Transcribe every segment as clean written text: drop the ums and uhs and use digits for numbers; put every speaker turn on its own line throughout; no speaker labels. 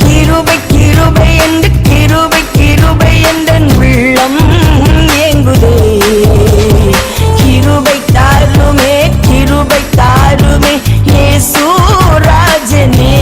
கிருபை கிருபை என்று கிருபை என்றன் உள்ளம் ஏங்குதே. கிருபை தாருமே இயேசு ராஜனே.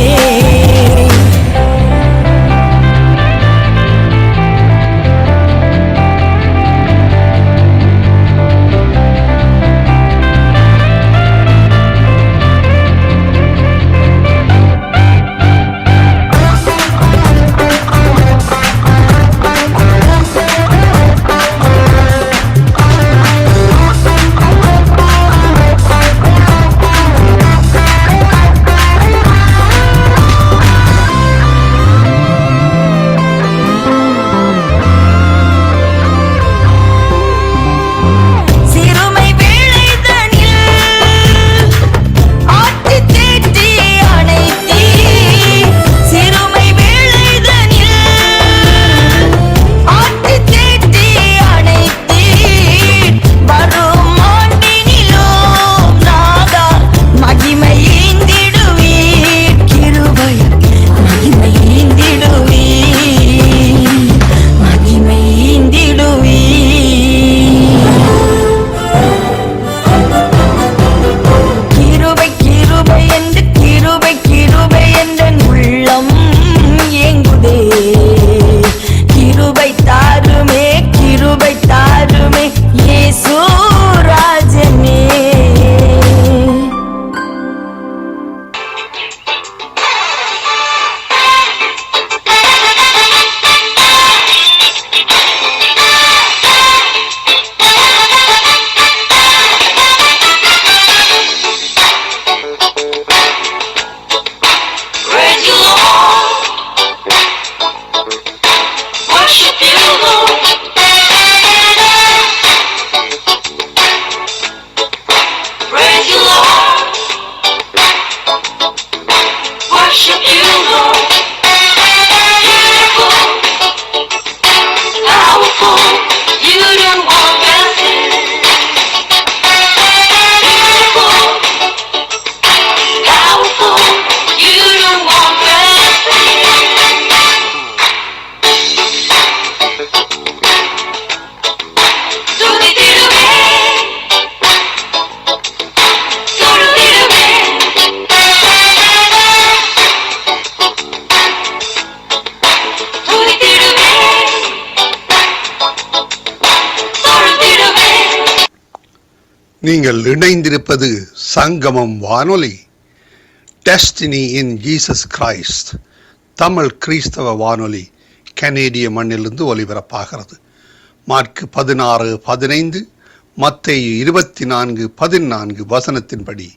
நீங்கள் இணைந்திருப்பது சங்கமம் வானொலி. Destiny in Jesus Christ Tamil கிறிஸ்தவ வானொலி கனேடிய மண்ணிலிருந்து ஒலிபரப்பாகிறது. மார்க்கு 16:15 மத்தேயு 24:14 வசனத்தின்படி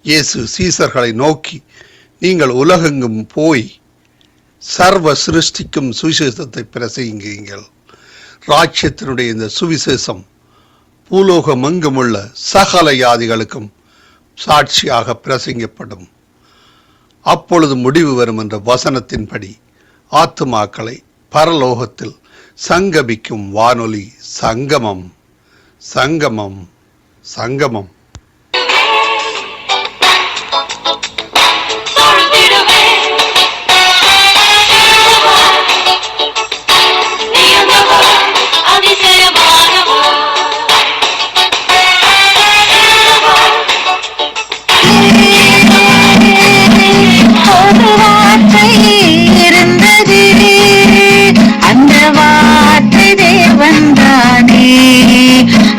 இயேசு சீசர்களை நோக்கி, நீங்கள் உலகெங்கும் போய் சர்வ சிருஷ்டிக்கும் சுவிசேஷத்தை பிரசங்கியுங்கள். ராஜ்யத்தினுடைய இந்த சுவிசேஷம் பூலோகமெங்குமுள்ள சகல ஜாதிகளுக்கும் சாட்சியாக பிரசங்கப்படும். அப்பொழுது முடிவு வரும் என்ற வசனத்தின்படி ஆத்துமாக்களை பரலோகத்தில் சங்கமிக்கும் வானொலி சங்கமம். சங்கமம் சங்கமம்.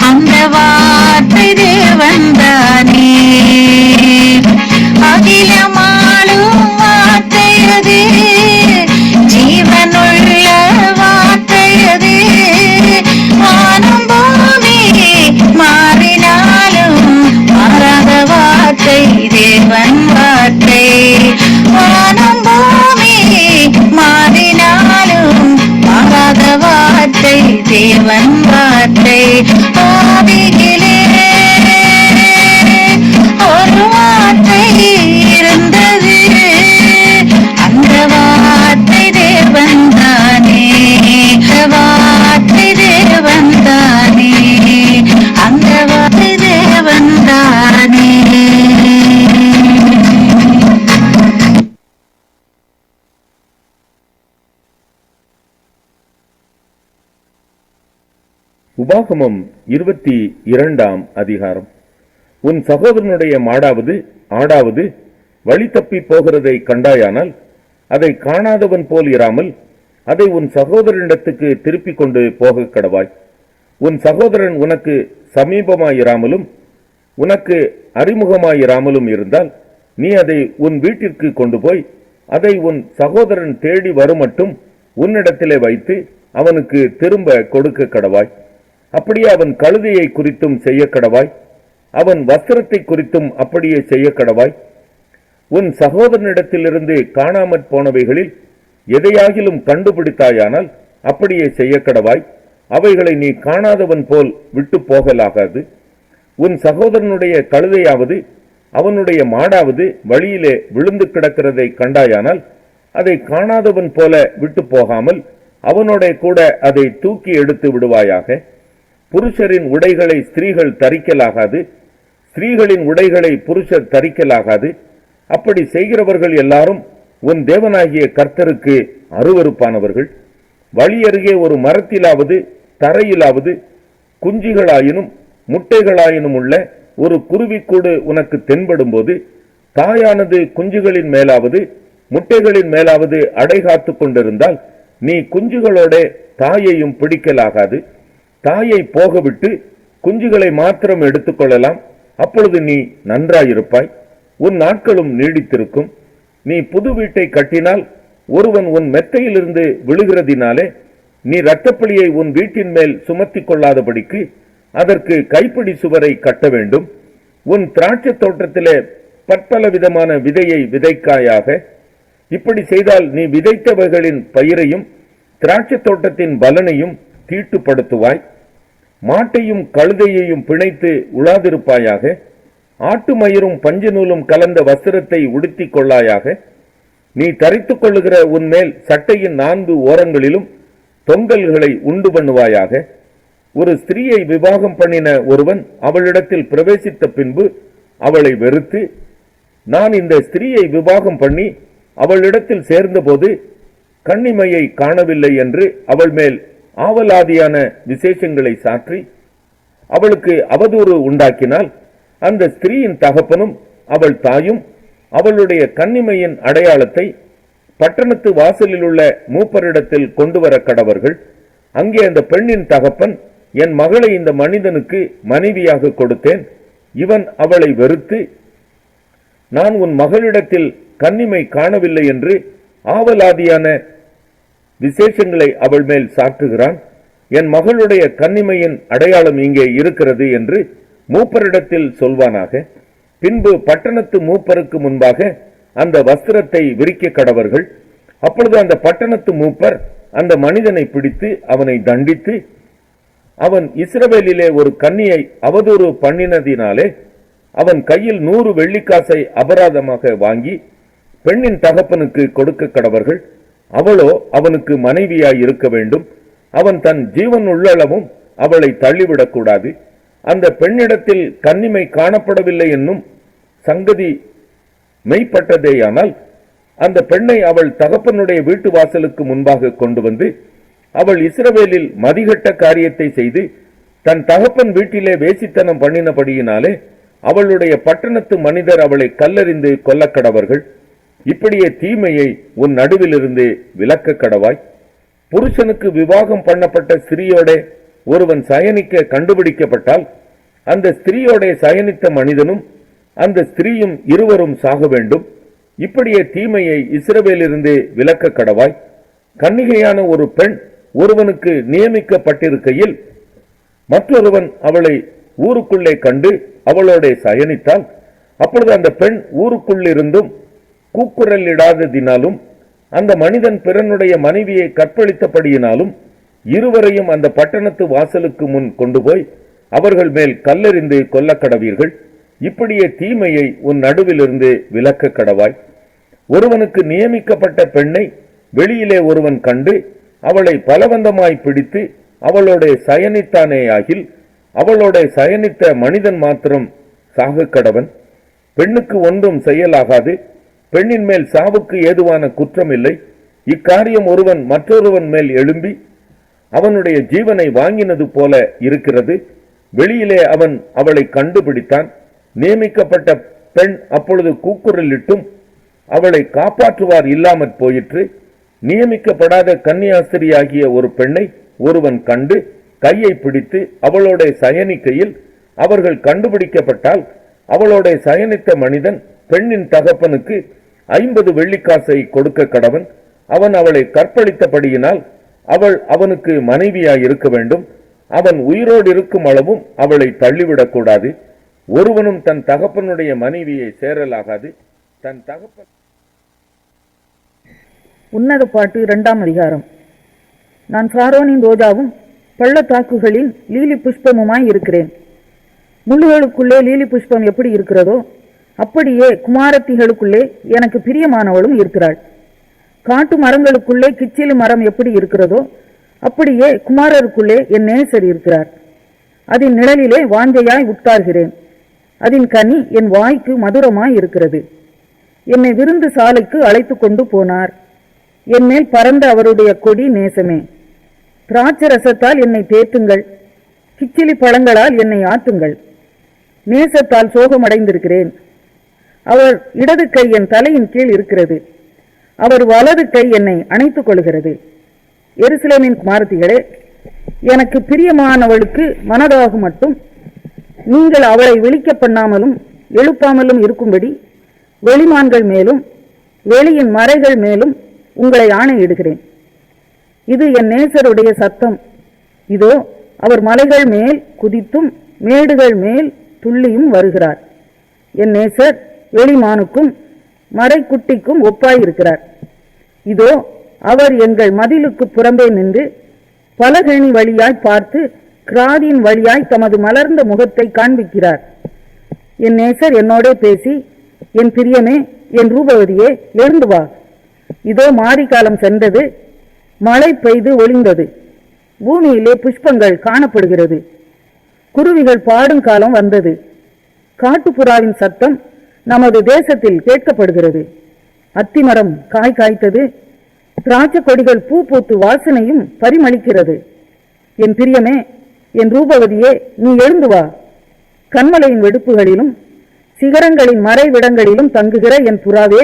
அந்த வார்த்தை தேவன் உபாகமம் 22ஆம் அதிகாரம். உன் சகோதரனுடைய மாடாவது ஆடாவது வழி தப்பி போகிறதை கண்டாயானால் அதை காணாதவன் போல் இராமல் அதை உன் சகோதரனிடத்துக்கு திருப்பிக் கொண்டு போக கடவாய். உன் சகோதரன் உனக்கு சமீபமாயிராமலும் உனக்கு அறிமுகமாயிராமலும் இருந்தால் நீ அதை உன் வீட்டிற்கு கொண்டு போய் அதை உன் சகோதரன் தேடி வருமட்டும் உன்னிடத்திலே வைத்து அவனுக்கு திரும்ப கொடுக்க கடவாய். அப்படியே அவன் கழுதையை குறித்தும் செய்ய கடவாய், அவன் வஸ்திரத்தை குறித்தும் அப்படியே செய்ய கடவாய். உன் சகோதரனிடத்திலிருந்து காணாமற் போனவைகளில் எதையாகிலும் கண்டுபிடித்தாயானால் அப்படியே செய்ய கடவாய். அவைகளை நீ காணாதவன் போல் விட்டு போகலாகாது. உன் சகோதரனுடைய கழுதையாவது அவனுடைய மாடாவது வழியிலே விழுந்து கிடக்கிறதை கண்டாயானால் அதை காணாதவன் போல விட்டு போகாமல் அவனோட கூட அதை தூக்கி எடுத்து விடுவாயாக. புருஷரின் உடைகளை ஸ்திரீகள் தரிக்கலாகாது, ஸ்திரீகளின் உடைகளை புருஷர் தரிக்கலாகாது. அப்படி செய்கிறவர்கள் எல்லாரும் உன் தேவனாகிய கர்த்தருக்கு அருவருப்பானவர்கள். வழி அருகே ஒரு மரத்திலாவது தரையிலாவது குஞ்சுகளாயினும் முட்டைகளாயினும் உள்ள ஒரு குருவிக்கூடு உனக்கு தென்படும் போது தாயானது குஞ்சுகளின் மேலாவது முட்டைகளின் மேலாவது அடை காத்து கொண்டிருந்தால் நீ குஞ்சுகளோட தாயையும் பிடிக்கலாகாது. தாயை போகவிட்டு குஞ்சுகளை மாத்திரம் எடுத்துக்கொள்ளலாம். அப்பொழுது நீ நன்றாயிருப்பாய், உன் நாட்களும் நீடித்திருக்கும். நீ புது வீட்டை கட்டினால் ஒருவன் உன் மெத்தையிலிருந்து விழுகிறதினாலே நீ இரத்தப்பழியை உன் வீட்டின் மேல் சுமத்தி கொள்ளாதபடிக்கு அதற்கு கைப்பிடி சுவரை கட்ட வேண்டும். உன் திராட்சை தோட்டத்திலே பற்பல விதமான விதையை விதைக்காயாக. இப்படி செய்தால் நீ விதைத்தவைகளின் பயிரையும் திராட்சை தோட்டத்தின் பலனையும் தீட்டுப்படுத்துவாய். மாட்டையும் கழுதையையும் பிணைத்து உழாதிருப்பாயாக. ஆட்டு மயிரும் பஞ்சு நூலும் கலந்த வஸ்திரத்தை உடுத்திக் கொள்ளாயாக. நீ தரித்துக் கொள்ளுகிற உன்மேல் சட்டையின் 4 ஓரங்களிலும் தொங்கல்களை உண்டு பண்ணுவாயாக. ஒரு ஸ்திரீயை விவாகம் பண்ணின ஒருவன் அவளிடத்தில் பிரவேசித்த பின்பு அவளை வெறுத்து, நான் இந்த ஸ்திரீயை விவாகம் பண்ணி அவளிடத்தில் சேர்ந்தபோது கன்னிமையை காணவில்லை என்று அவள் மேல் ஆவலாதியான விசேஷங்களை சாற்றி அவளுக்கு அவதூறு உண்டாக்கினால் அந்த ஸ்திரீயின் தகப்பனும் அவள் தாயும் அவளுடைய கன்னிமையின் அடையாளத்தை பட்டணத்து வாசலில் உள்ள மூப்பரிடத்தில் கொண்டு வர கடவர்கள். அங்கே அந்த பெண்ணின் தகப்பன், என் மகளை இந்த மனிதனுக்கு மனைவியாக கொடுத்தேன், இவன் அவளை வெறுத்து நான் உன் மகளிடத்தில் கன்னிமை காணவில்லை என்று ஆவலாதியான விசேஷங்களை அவள் மேல் சாற்றுகிறான், என் மகளுடைய கன்னிமையின் அடையாளம் இங்கே இருக்கிறது என்று மூப்பரிடத்தில் சொல்வானாக. பின்பு பட்டணத்து மூப்பருக்கு முன்பாக அந்த வஸ்திரத்தை விரிக்க கடவர்கள். அப்பொழுது அந்த பட்டணத்து மூப்பர் அந்த மனிதனை பிடித்து அவனை தண்டித்து, அவன் இஸ்ரவேலிலே ஒரு கன்னியை அவதூறு பண்ணினதினாலே அவன் கையில் 100 வெள்ளிக்காசை அபராதமாக வாங்கி பெண்ணின் தகப்பனுக்கு கொடுக்க கடவர்கள். அவளோ அவனுக்கு மனைவியாய் இருக்க வேண்டும். அவன் தன் ஜீவன் உள்ளளவும் அவளை தள்ளிவிடக்கூடாது. அந்த பெண்ணிடத்தில் கன்னிமை காணப்படவில்லை என்னும் சங்கதி மெய்ப்பட்டதேயானால் அந்த பெண்ணை அவள் தகப்பனுடைய வீட்டு வாசலுக்கு முன்பாக கொண்டு வந்து, அவள் இஸ்ரவேலில் மதிகட்ட காரியத்தை செய்து தன் தகப்பன் வீட்டிலே வேசித்தனம் பண்ணினபடியினாலே அவளுடைய பட்டணத்து மனிதர் அவளை கல்லெறிந்து கொல்லக்கடவர்கள். இப்படியே தீமையை உன் நடுவிலிருந்து விலக்க கடவாய். புருஷனுக்கு விவாகம் பண்ணப்பட்ட ஸ்திரீயோட ஒருவன் சயனிக்க கண்டுபிடிக்கப்பட்டால் அந்த ஸ்திரீயோட சயனித்த மனிதனும் அந்த ஸ்திரீயும் இருவரும் சாக வேண்டும். இப்படியே தீமையை இஸ்ரவேலிலிருந்து விலக்க கடவாய். கன்னிகையான ஒரு பெண் ஒருவனுக்கு நியமிக்கப்பட்டிருக்கையில் மற்றொருவன் அவளை ஊருக்குள்ளே கண்டு அவளோட சயனித்தால் அப்பொழுது அந்த பெண் ஊருக்குள்ளிருந்தும் கூக்குரல் இடாததினாலும் அந்த மனிதன் பிறனுடைய மனைவியை கற்பழித்தபடியினாலும் இருவரையும் அந்த பட்டணத்து வாசலுக்கு முன் கொண்டு போய் அவர்கள் மேல் கல்லெறிந்து கொல்லக்கடவீர்கள். இப்படியே தீமையை உன் நடுவிலிருந்து விலக்க கடவாய். ஒருவனுக்கு நியமிக்கப்பட்ட பெண்ணை வெளியிலே ஒருவன் கண்டு அவளை பலவந்தமாய் பிடித்து அவளோட சயனித்தானேயாகில் அவளோட சயனித்த மனிதன் மாத்திரம் சாக கடவன். பெண்ணுக்கு ஒன்றும் செய்யலாகாது. பெண்ணின் மேல் சாவுக்கு ஏதுவான குற்றம் இல்லை. இக்காரியம் ஒருவன் மற்றொருவன் மேல் எழும்பி அவனுடைய ஜீவனை வாங்கினது போல இருக்கிறது. வெளியிலே அவன் அவளை கண்டுபிடித்தான். நியமிக்கப்பட்ட பெண் அப்பொழுது கூக்குரலிட்டும் அவளை காப்பாற்றுவார் இல்லாமற் போயிற்று. நியமிக்கப்படாத கன்னியாஸ்திரியாகிய ஒரு பெண்ணை ஒருவன் கண்டு கையை பிடித்து அவளோட சயனிக்கையில் அவர்கள் கண்டுபிடிக்கப்பட்டால் அவளோட சயனித்த மனிதன் பெண்ணின் தகப்பனுக்கு 50 வெள்ளிக்காசை கொடுக்க கடவன். அவன் அவளை கற்பழித்தபடியினால் அவள் அவனுக்கு மனைவியாய் இருக்க வேண்டும். அவன் உயிரோடு இருக்கும் அளவும் அவளை தள்ளிவிடக் கூடாது. ஒருவனும் தன் தகப்பனுடைய மனைவியை சேரலாகாது. தன் தகப்பன்.
உன்னத பாட்டு 2ஆம் அதிகாரம். நான் சாரோனின் ரோஜாவும் பள்ளத்தாக்குகளின் லீலி புஷ்பமுமாய் இருக்கிறேன். முள்ளுகளுக்குள்ளே லீலி புஷ்பம் எப்படி இருக்கிறதோ அப்படியே குமாரத்திகளுக்குள்ளே எனக்கு பிரியமானவளும் இருக்கிறாள். காட்டு மரங்களுக்குள்ளே கிச்சிலி மரம் எப்படி இருக்கிறதோ அப்படியே குமாரருக்குள்ளே என் நேசர் இருக்கிறார். அதன் நிழலிலே வாஞ்சையாய் உட்கார்கிறேன். அதன் கனி என் வாய்க்கு மதுரமாய் இருக்கிறது. என்னை விருந்து சாலைக்கு அழைத்து கொண்டு போனார். என் மேல் பறந்த அவருடைய கொடி நேசமே. திராட்சை ரசத்தால் என்னை தேற்றுங்கள், கிச்சிலி பழங்களால் என்னை ஆற்றுங்கள். நேசத்தால் சோகமடைந்திருக்கிறேன். அவர் இடது கை என் தலையின் கீழ் இருக்கிறது. அவர் வலது கை என்னை அணைத்துக் கொள்கிறது. எருசலேமின் குமாரத்திகளே, எனக்கு பிரியமானவளுக்கு மனதாகும் மட்டும் நீங்கள் அவளை விழிக்க பண்ணாமலும் எழுப்பாமலும் இருக்கும்படி வெளிமான்கள் மேலும் வெளியின் மறைகள் மேலும் உங்களை ஆணையிடுகிறேன். இது என் நேசருடைய சத்தம். இதோ அவர் மலைகள் மேல் குதித்தும் மேடுகள் மேல் துள்ளியும் வருகிறார். என் நேசர் வெளிமானுக்கும் மறைக்குட்டிக்கும் ஒப்பாயிருக்கிறார். இதோ அவர் எங்கள் மதிலுக்கு புறம்பே நின்று பலகணி வழியாய் பார்த்து கிராதியின் வழியாய் தமது மலர்ந்த முகத்தை காண்பிக்கிறார். என் நேசர் என்னோடே பேசி, என் பிரியமே, என் ரூபவதியே, எழுந்து வா. இதோ மாரி காலம் சென்றது, மழை பெய்து ஒளிந்தது, பூமியிலே புஷ்பங்கள் காணப்படுகிறது, குருவிகள் பாடும் காலம் வந்தது, காட்டுப்புறாவின் சத்தம் நமது தேசத்தில் கேட்கப்படுகிறது. அத்திமரம் காய் காய்த்தது, திராட்சை கொடிகள் பூ பூத்து வாசனையும் பரிமளிக்கிறது. என் பிரியமே, என் ரூபவதியே, நீ எழுந்து வா. கண்மலையின் வெடுப்புகளிலும் சிகரங்களின் மறைவிடங்களிலும் தங்குகிற என் புறாவே,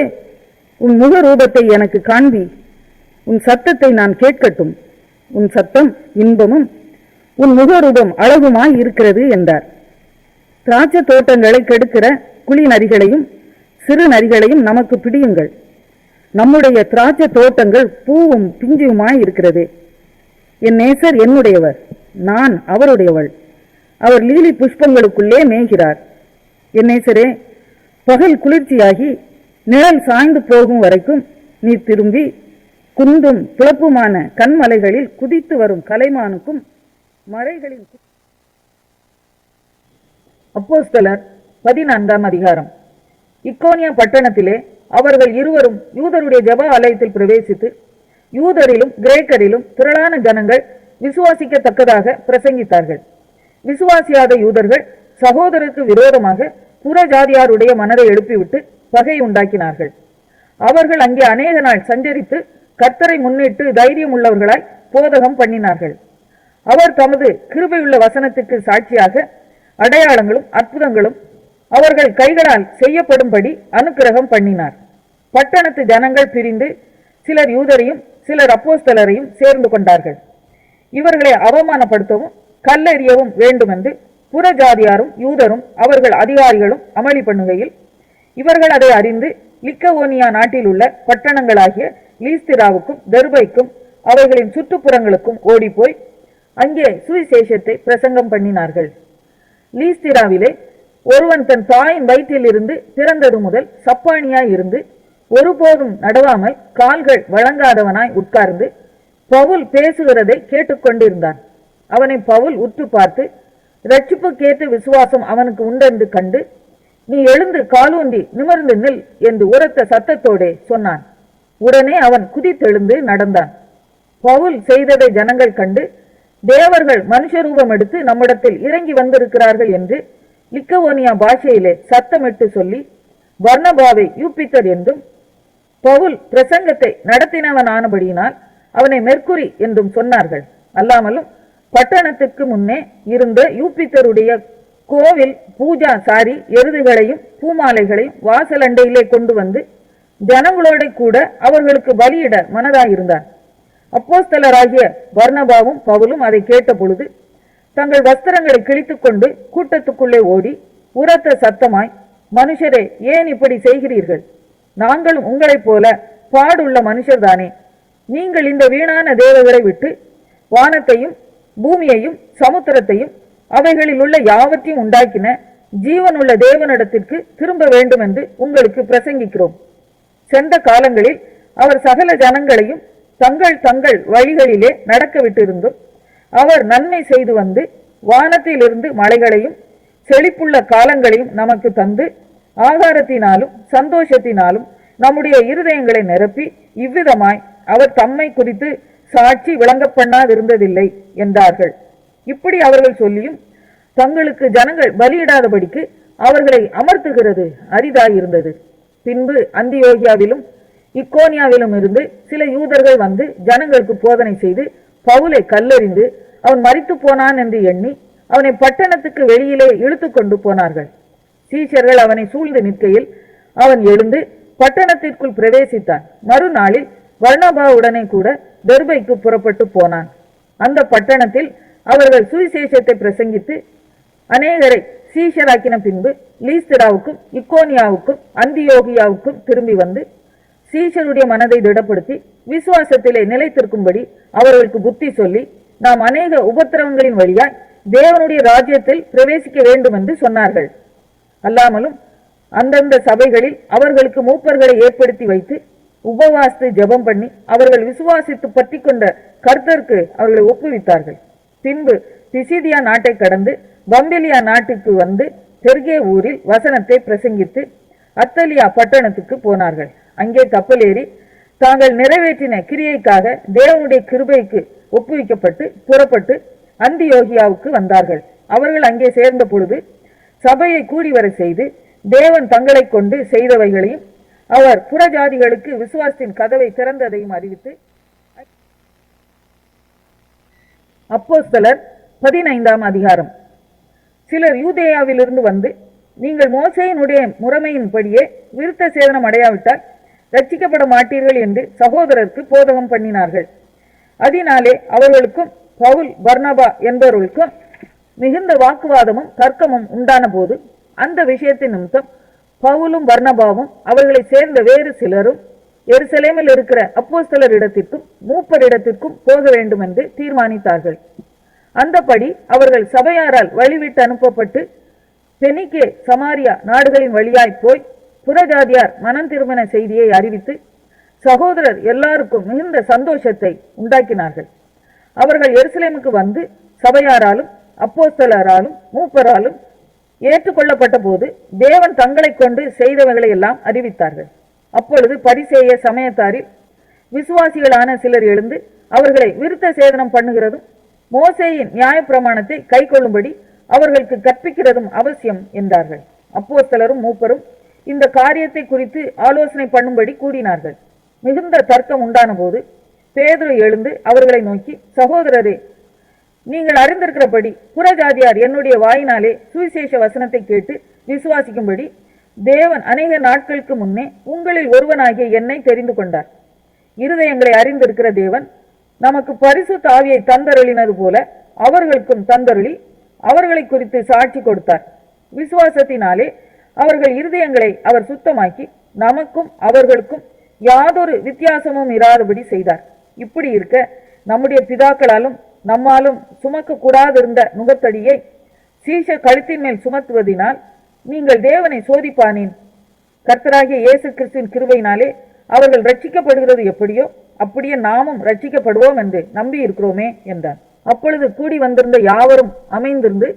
உன் முக ரூபத்தை எனக்கு காண்பி. உன் சத்தத்தை நான் கேட்கட்டும். உன் சத்தம் இன்பமும் உன் முகரூபம் அழகுமாய் இருக்கிறது என்றார். திராட்சை தோட்டங்களை கெடுக்கிற குழி நரிகளையும் சிறு நரிகளையும் நமக்கு பிடியுங்கள். நம்முடைய திராட்சை தோட்டங்கள் பூவும் பிஞ்சுமாய் இருக்கிறது. என் நேசர் என்னுடையவர், நான் அவருடையவள். அவர் லீலி புஷ்பங்களுக்குள்ளே மேய்கிறார். என் நேசரே, பகல் குளிர்ச்சியாகி நிழல் சாய்ந்து போகும் வரைக்கும் நீ திரும்பி குந்தும் பிளப்புமான கண்மலைகளில் குதித்து வரும் கலைமானுக்கும் மறைகளின். அப்போஸ்தலர் 14ஆம் அதிகாரம். இக்கோனியா பட்டணத்திலே அவர்கள் இருவரும் யூதருடைய ஜெப ஆலயத்தில் பிரவேசித்து யூதரிலும் கிரேக்கரிலும் திரளான ஜனங்கள் விசுவாசிக்கத்தக்கதாக பிரசங்கித்தார்கள். விசுவாசியாத யூதர்கள் சகோதரருக்கு விரோதமாக புற ஜாதியாருடைய மனதை எழுப்பிவிட்டு பகை உண்டாக்கினார்கள். அவர்கள் அங்கே அநேக நாள் சஞ்சரித்து கர்த்தரை முன்னிட்டு தைரியம் உள்ளவர்களாய் போதகம் பண்ணினார்கள். அவர் தமது கிருபையுள்ள வசனத்துக்கு சாட்சியாக அடையாளங்களும் அற்புதங்களும் அவர்கள் கைகளால் செய்யப்படும்படி அனுக்கிரகம் பண்ணினார். பட்டணத்து ஜனங்கள் பிரிந்து சிலர் யூதரையும் சிலர் அப்போஸ்தலரையும் சேர்ந்து கொண்டார்கள். இவர்களை அவமானப்படுத்தவும் கல்லெறியவும் வேண்டுமென்று புறஜாதியாரும் யூதரும் அவர்கள் அதிகாரிகளும் அமளி பண்ணுகையில் இவர்கள் அதை அறிந்து லிக்கவோனியா நாட்டில் உள்ள பட்டணங்களாகிய லீஸ்திராவுக்கும் தெர்பைக்கும் அவைகளின் சுற்றுப்புறங்களுக்கும் ஓடிப்போய் அங்கே சுவிசேஷத்தை பிரசங்கம் பண்ணினார்கள். லீஸ்திராவிலே ஒருவன் தன் தாயின் வயிற்றில் இருந்து பிறந்தது முதல் சப்பானியாய் இருந்து ஒருபோதும் நடவாமல் கால்கள் வழங்காதவனாய் உட்கார்ந்து பவுல் பேசுகிறதை கேட்டுக்கொண்டிருந்தான். அவனை பவுல் உற்று பார்த்து, இரட்சிப்புக்கேற்ற விசுவாசம் அவனுக்கு உண்டென்று கண்டு, நீ எழுந்து காலூன்றி நிமிர்ந்து நில் என்று உரத்த சத்தத்தோடே சொன்னான். உடனே அவன் குதித்தெழுந்து நடந்தான். பவுல் செய்ததை ஜனங்கள் கண்டு, தேவர்கள் மனுஷ ரூபம் எடுத்து நம்மிடத்தில் இறங்கி வந்திருக்கிறார்கள் என்று லிக்கவோனியா பாஷையிலே சத்தமிட்டு சொல்லி பர்னபாவை யூப்பித்தர் என்றும் பவுல் பிரசங்கத்தை நடத்தினவன் ஆனபடியினால் அவனை மெர்க்குரி என்றும் சொன்னார்கள். அல்லாமலும் பட்டணத்துக்கு முன்னே இருந்த யூபித்தருடைய கோவில் பூஜா சாரி எருதுகளையும் பூமாலைகளையும் வாசல் அண்டையிலே கொண்டு வந்து ஜனங்களோட கூட அவர்களுக்கு பலியிட மனதாயிருந்தார். அப்போஸ்தலராகிய பர்னபாவும் பவுலும் அதை கேட்ட பொழுது தங்கள் வஸ்திரங்களை கிழித்துக் கொண்டு கூட்டத்துக்குள்ளே ஓடி உரத்த சத்தமாய், மனுஷரே, ஏன் இப்படி செய்கிறீர்கள்? நாங்களும் உங்களைப் போல பாடுள்ள மனுஷர்தானே. நீங்கள் இந்த வீணான தேவர்களை விட்டு வானத்தையும் பூமியையும் சமுத்திரத்தையும் அவைகளில் உள்ள யாவற்றையும் உண்டாக்கின ஜீவனுள்ள தேவனிடத்திற்கு திரும்ப வேண்டும் என்று உங்களுக்கு பிரசங்கிக்கிறோம். சென்ற காலங்களில் அவர் சகல ஜனங்களையும் தங்கள் தங்கள் வழிகளிலே நடக்க விட்டிருந்தும் அவர் நன்மை செய்து வந்து வானத்திலிருந்து மழைகளையும் செழிப்புள்ள காலங்களையும் நமக்கு தந்து ஆகாரத்தினாலும் சந்தோஷத்தினாலும் நம்முடைய இருதயங்களை நிரப்பி இவ்விதமாய் அவர் தம்மை குறித்து சாட்சி விளங்க பண்ணாதிருந்ததில்லை என்றார்கள். இப்படி அவர்கள் சொல்லியும் தங்களுக்கு ஜனங்கள் பலியிடாதபடிக்கு அவர்களை அமர்த்துகிறது அரிதாயிருந்தது. பின்பு அந்தியோகியாவிலும் இக்கோனியாவிலும் இருந்து சில யூதர்கள் வந்து ஜனங்களுக்கு போதனை செய்து பவுலை கல்லெறிந்து அவன் மரித்து போனான் என்று எண்ணி அவனை பட்டணத்துக்கு வெளியிலே இழுத்து கொண்டு போனார்கள். சீஷர்கள் அவனை சூழ்ந்து நிற்கையில் அவன் எழுந்து பட்டணத்திற்குள் பிரவேசித்தான். மறுநாளில் பர்னபாவுடனே கூட தெர்பைக்கு புறப்பட்டு போனான். அந்த பட்டணத்தில் அவர்கள் சுவிசேஷத்தை பிரசங்கித்து அநேகரை சீஷராக்கின பின்பு லீஸ்திராவுக்கும் இக்கோனியாவுக்கும் அந்தியோகியாவுக்கும் திரும்பி வந்து சீஷருடைய மனதை திடப்படுத்தி விசுவாசத்திலே நிலைத்திருக்கும்படி அவர்களுக்கு புத்தி சொல்லி, நாம் அநேக உபத்திரவங்களின் வழியாய் தேவனுடைய ராஜ்யத்தில் பிரவேசிக்க வேண்டும் என்று சொன்னார்கள். அல்லாமலும் அந்தந்த சபைகளில் அவர்களுக்கு மூப்பர்களை ஏற்படுத்தி வைத்து உபவாசித்து ஜெபம் பண்ணி அவர்கள் விசுவாசித்து பற்றி கொண்ட கர்த்தருக்கு அவர்களை ஒப்புவித்தார்கள். பின்பு பிசிதியா நாட்டை கடந்து பம்பிலியா நாட்டுக்கு வந்து பெர்கே ஊரில் வசனத்தை பிரசங்கித்து அத்தலியா பட்டணத்துக்கு போனார்கள். அங்கே கப்பலேறி தாங்கள் நிறைவேற்றின கிரியைக்காக தேவனுடைய கிருபைக்கு ஒப்புவிக்கப்பட்டு புறப்பட்டு அந்தியோகியாவுக்கு வந்தார்கள். அவர்கள் அங்கே சேர்ந்த பொழுது சபையை கூடி வர செய்து தேவன் தங்களை கொண்டு செய்தவைகளையும் அவர் புறஜாதிகளுக்கு விசுவாசத்தின் கதவை திறந்ததையும் அறிவித்து, அப்போஸ்தலர் 15ஆம் அதிகாரம். சிலர் யூதேயாவிலிருந்து வந்து, நீங்கள் மோசேயினுடைய முறைமையின்படியே விருத்த சேதனம் அடையாவிட்டால் ரட்சிக்கப்பட மாட்டீர்கள் என்று சகோதரருக்கு போதகம் பண்ணினார்கள். அதனாலே அவர்களுக்கும் பவுல் பர்னபா என்பவர்களுக்கும் மிகுந்த வாக்குவாதமும் தர்க்கமும் உண்டான போது அந்த விஷயத்தின் நிமித்தம் பவுலும் பர்னபாவும் அவர்களை சேர்ந்த வேறு சிலரும் எருசலேமில் இருக்கிற அப்போஸ்தலர் இடத்திற்கும் மூப்பர் இடத்திற்கும் போக வேண்டும் என்று தீர்மானித்தார்கள். அந்தபடி அவர்கள் சபையாரால் வழிவிட்டு அனுப்பப்பட்டு பெனிக்கே சமாரியா நாடுகளின் வழியாய் போய் புறஜாதியார் மனம் திருமண செய்தியை அறிவித்து சகோதரர் எல்லாருக்கும் மிகுந்த சந்தோஷத்தை உண்டாக்கினார்கள். அவர்கள் எருசலேமுக்கு வந்து சபையாராலும் அப்போஸ்தலராலும் மூப்பராலும் ஏற்றுக்கொள்ளப்பட்ட போது தேவன் தங்களை கொண்டு செய்தவர்களை எல்லாம் அறிவித்தார்கள். அப்பொழுது பரிசேய சமயத்தாரில் விசுவாசிகளான சிலர் எழுந்து அவர்களை விருத்த சேதனம் பண்ணுகிறதும் மோசேயின் நியாயப்பிரமாணத்தை கை கொள்ளும்படி அவர்களுக்கு கற்பிக்கிறதும் அவசியம் என்றார்கள். அப்போஸ்தலரும் மூப்பரும் இந்த காரியத்தை குறித்து ஆலோசனை பண்ணும்படி கூடினார்கள். மிகுந்த தர்க்கம் உண்டான போது பேதுரு எழுந்து அவர்களை நோக்கி, சகோதரரே, நீங்கள் அறிந்திருக்கிறபடி புறஜாதியார் என்னுடைய வாயினாலே சுவிசேஷ வசனத்தை கேட்டு விசுவாசிக்கும்படி தேவன் அநேக நாட்களுக்கு முன்னே உங்களில் ஒருவனாகிய என்னை தெரிந்து கொண்டார். இருதயங்களை அறிந்திருக்கிற தேவன் நமக்கு பரிசுத்த ஆவியை தந்தருளினது போல அவர்களுக்கும் தந்தருளி அவர்களை குறித்து சாட்சி கொடுத்தார். விசுவாசத்தினாலே அவர்கள் இருதயங்களை அவர் சுத்தமாக்கி நமக்கும் அவர்களுக்கும் யாதொரு வித்தியாசமும் இராதபடி செய்தார். இப்படி இருக்க நம்முடைய பிதாக்களாலும் நம்மாலும் சுமக்க கூடாதிருந்த நுகத்தடியை சீஷ கழுத்தின் மேல் சுமத்துவதினால் நீங்கள் தேவனை சோதிப்பானேன். கர்த்தராகிய இயேசு கிறிஸ்துவின் கிருபையினாலே அவர்கள் ரட்சிக்கப்படுகிறது எப்படியோ அப்படியே நாமும் ரட்சிக்கப்படுவோம் என்று நம்பி இருக்கிறோமே என்றார். அப்பொழுது கூடி வந்திருந்த யாவரும் அமைந்திருந்து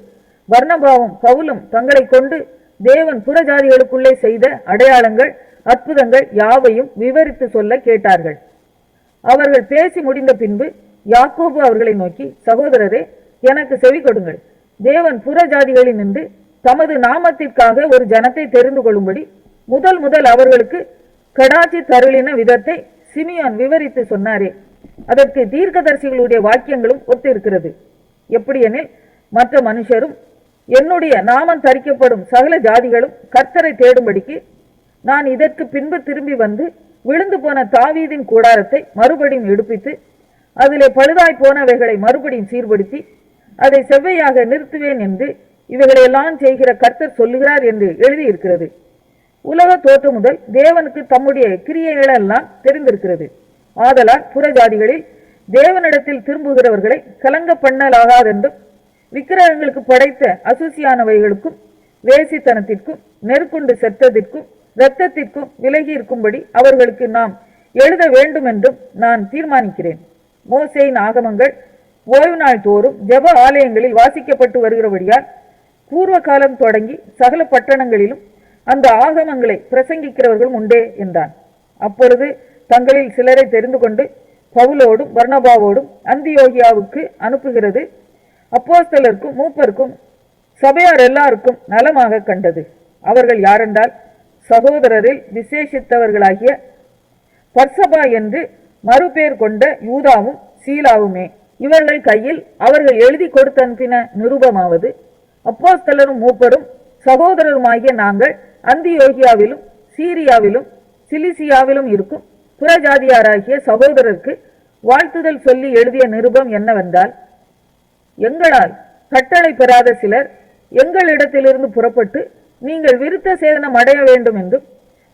பர்னபாவும் பவுலும் தங்களை கொண்டு தேவன் புறஜாதிகளுக்குள்ளே செய்த அடையாளங்கள் அற்புதங்கள் யாவையும் விவரித்து சொல்ல கேட்டார்கள். அவர்கள் பேசி முடிந்த பின்பு யாக்கோபு அவர்களை நோக்கி, சகோதரரே, எனக்கு செவி கொடுங்கள். தேவன் புறஜாதிகளில் நின்று தமது நாமத்திற்காக ஒரு ஜனத்தை தெரிந்து கொள்ளும்படி முதல் அவர்களுக்கு கடாட்சி தருளின விதத்தை சிமியோன் விவரித்து சொன்னாரே. அதற்கு தீர்க்கதரிசிகளுடைய வாக்கியங்களும் ஒத்து இருக்கிறது. எப்படியெனில், மற்ற மனுஷரும் என்னுடைய நாமம் தரிக்கப்படும் சகல ஜாதிகளும் கர்த்தரை தேடும்படிக்கு நான் இதற்கு பின்பு திரும்பி வந்து விழுந்து போன தாவீதின் கூடாரத்தை மறுபடியும் எடுப்பித்து அதிலே பழுதாய் போனவைகளை மறுபடியும் சீர்படுத்தி அதை செவ்வையாக நிறுத்துவேன் என்று இவைகளையெல்லாம் செய்கிற கர்த்தர் சொல்லுகிறார் என்று எழுதியிருக்கிறது. உலக தோற்றம் முதல் தேவனுக்கு தம்முடைய கிரியைகளெல்லாம் தெரிந்திருக்கிறது. ஆதலால் புறஜாதிகளில் தேவனிடத்தில் திரும்புகிறவர்களை கலங்க பண்ணலாகாதென்றும் விக்கிரகங்களுக்கு படைத்த அசூசியானவைகளுக்கும் வேசித்தனத்திற்கும் நெருக்குண்டு செத்ததிற்கும் இரத்தத்திற்கும் விலகி இருக்கும்படி அவர்களுக்கு நாம் எழுத வேண்டும் என்றும் நான் தீர்மானிக்கிறேன். மோசேயின் ஆகமங்கள் ஓய்வு நாள் தோறும் ஜெப ஆலயங்களில் வாசிக்கப்பட்டு வருகிறபடியால் பூர்வ காலம் தொடங்கி சகல பட்டணங்களிலும் அந்த ஆகமங்களை பிரசங்கிக்கிறவர்களும் உண்டே என்றான். அப்பொழுது தங்களில் சிலரை தெரிந்து கொண்டு பவுலோடும் பர்னபாவோடும் அந்தியோகியாவுக்கு அனுப்புகிறது அப்போஸ்தலருக்கும் மூப்பருக்கும் சபையார் எல்லாருக்கும் நலமாக கண்டது. அவர்கள் யாரென்றால், சகோதரரில் விசேஷித்தவர்களாகிய பர்சபா என்று மறுபேர் கொண்ட யூதாவும் சீலாவுமே. இவர்கள் கையில் அவர்கள் எழுதி கொடுத்தனுப்பின நிருபமாவது, அப்போஸ்தலரும் மூப்பரும் சகோதரருமாகிய நாங்கள் அந்தியோகியாவிலும் சீரியாவிலும் சிலிசியாவிலும் இருக்கும் புறஜாதியாராகிய சகோதரருக்கு வாழ்த்துதல் சொல்லி எழுதிய நிருபம் என்னவென்றால், எங்களால் கட்டளை பெறாத சிலர் எங்களிடத்திலிருந்து புறப்பட்டு நீங்கள் விருத்த சேதனம் அடைய வேண்டும் என்றும்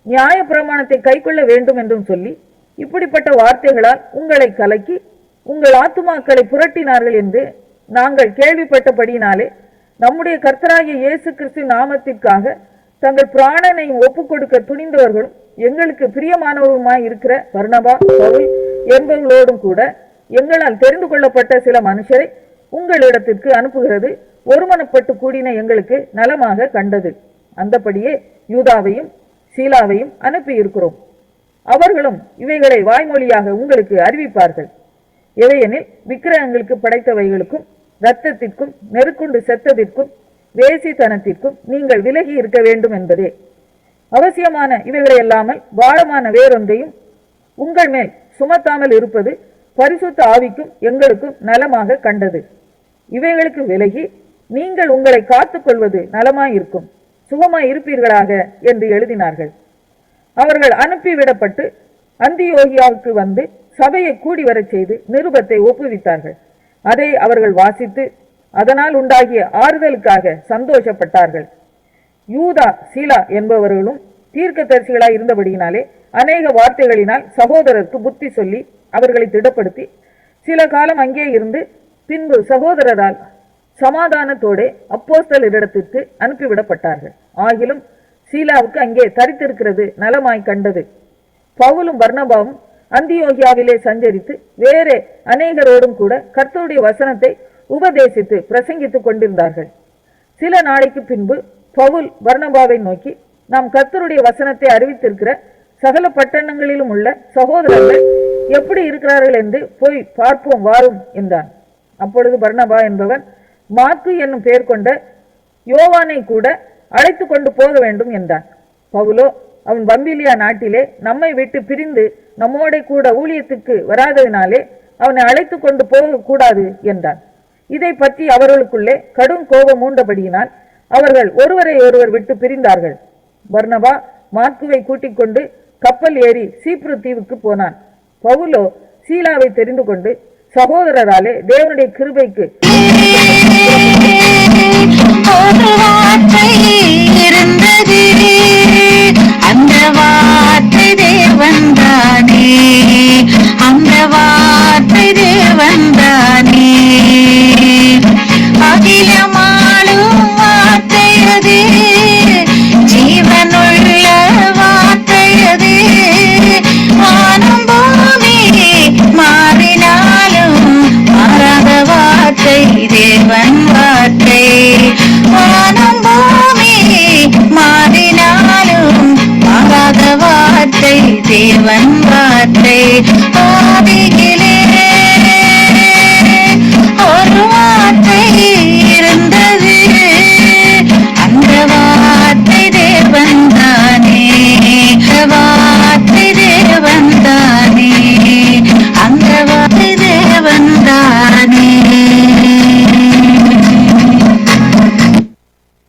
நியாய பிரமாணத்தை கைக்கொள்ள வேண்டும் என்றும் சொல்லி இப்படிப்பட்ட வார்த்தைகளால் உங்களை கலக்கி உங்கள் ஆத்துமாக்களை புரட்டினார்கள் என்று நாங்கள் கேள்விப்பட்டபடியினாலே நம்முடைய கர்த்தராகிய இயேசு கிறிஸ்து நாமத்திற்காக தங்கள் பிராணனை ஒப்புக் கொடுக்க துணிந்தவர்களும் எங்களுக்கு பிரியமானவருமாய் இருக்கிற பர்னபா, பவுல் என்பவர்களோடும் கூட எங்களால் தெரிந்து கொள்ளப்பட்ட சில மனுஷரை உங்களிடத்திற்கு அனுப்புகிறது ஒருமனப்பட்டு கூடின எங்களுக்கு நலமாக கண்டது. அந்தபடியே யூதாவையும் சீலாவையும் அனுப்பி இருக்கிறோம். அவர்களும் இவைகளை வாய்மொழியாக உங்களுக்கு அறிவிப்பார்கள். எவையெனில், விக்கிரகங்களுக்கு படைத்தவைகளுக்கும் இரத்தத்திற்கும் நெருக்குண்டு செத்ததிற்கும் வேசித்தனத்திற்கும் நீங்கள் விலகி இருக்க வேண்டும் என்பதே. அவசியமான இவைகளை அல்லாமல் பாரமான வேறொன்றையும் உங்கள் மேல் சுமத்தாமல் இருப்பது பரிசுத்த ஆவிக்கும் எங்களுக்கும் நலமாக கண்டது. இவைகளுக்கு விலகி நீங்கள் உங்களை காத்துக் கொள்வது நலமாயிருக்கும், சுகமாய் இருப்பீர்களாக என்று எழுதினார்கள். அவர்கள் அனுப்பிவிடப்பட்டு அந்தியோகியாவுக்கு வந்து சபையை கூடி வரச் செய்து நிருபத்தை ஒப்புவித்தார்கள். அதை அவர்கள் வாசித்து அதனால் உண்டாகிய ஆறுதலுக்காக சந்தோஷப்பட்டார்கள். யூதா சீலா என்பவர்களும் தீர்க்கதரிசிகளாய் இருந்தபடியினாலே அநேக வார்த்தைகளினால் சகோதரருக்கு புத்தி சொல்லி அவர்களை திடப்படுத்தி சில காலம் அங்கே இருந்து பின்பு சகோதரரால் சமாதானத்தோடு அப்போஸ்தலரிடத்திற்கு அனுப்பிவிடப்பட்டார்கள். ஆகிலும் சீலாவுக்கு அங்கே தரித்திருக்கிறது நலமாய் கண்டது. பவுலும் பர்னபாவும் அந்தியோகியாவிலே சஞ்சரித்து வேறே அநேகரோடும் கூட கர்த்தருடைய வசனத்தை உபதேசித்து பிரசங்கித்துக் கொண்டிருந்தார்கள். சில நாளைக்கு பின்பு பவுல் பர்னபாவை நோக்கி, நாம் கர்த்தருடைய வசனத்தை அறிவித்திருக்கிற சகல பட்டணங்களிலும் உள்ள சகோதரர்கள் எப்படி இருக்கிறார்கள் என்று போய் பார்ப்போம் வாரும் என்றான். அப்பொழுது பர்னபா என்பவன் மாற்கு என்னும் பெயர் கொண்ட யோவானை கூட அழைத்து கொண்டு போக வேண்டும் என்றான். பவுலோ, அவன் பம்பிலியா நாட்டிலே நம்மை விட்டு பிரிந்து நம்மோட கூட ஊழியத்துக்கு வராததினாலே அவனை அழைத்து கொண்டு போக கூடாது என்றான். இதை பற்றி அவர்களுக்குள்ளே கடும் கோபம் மூண்டபடியினால் அவர்கள் ஒருவரை ஒருவர் விட்டு பிரிந்தார்கள். பர்னபா மார்க்குவை கூட்டிக் கொண்டு கப்பல் ஏறி சீப்ரு தீவுக்கு போனான். பவுலோ சீலாவை தெரிந்து கொண்டு சகோதரராலே தேவனுடைய கிருபைக்கு
அந்த வார்த்தை தேவன்தானே, அந்த வார்த்தை தேவன்தானே, அகிலமாளும் வார்த்தையது, ஜீவனுள்ள வார்த்தையது, வானம் பூமி மாறினாலும் மாறாத வார்த்தை தேவன் வார்த்தை, வானம் பூமி மாறினாலும் மாறாத வார்த்தை தேவன் வார்த்தை,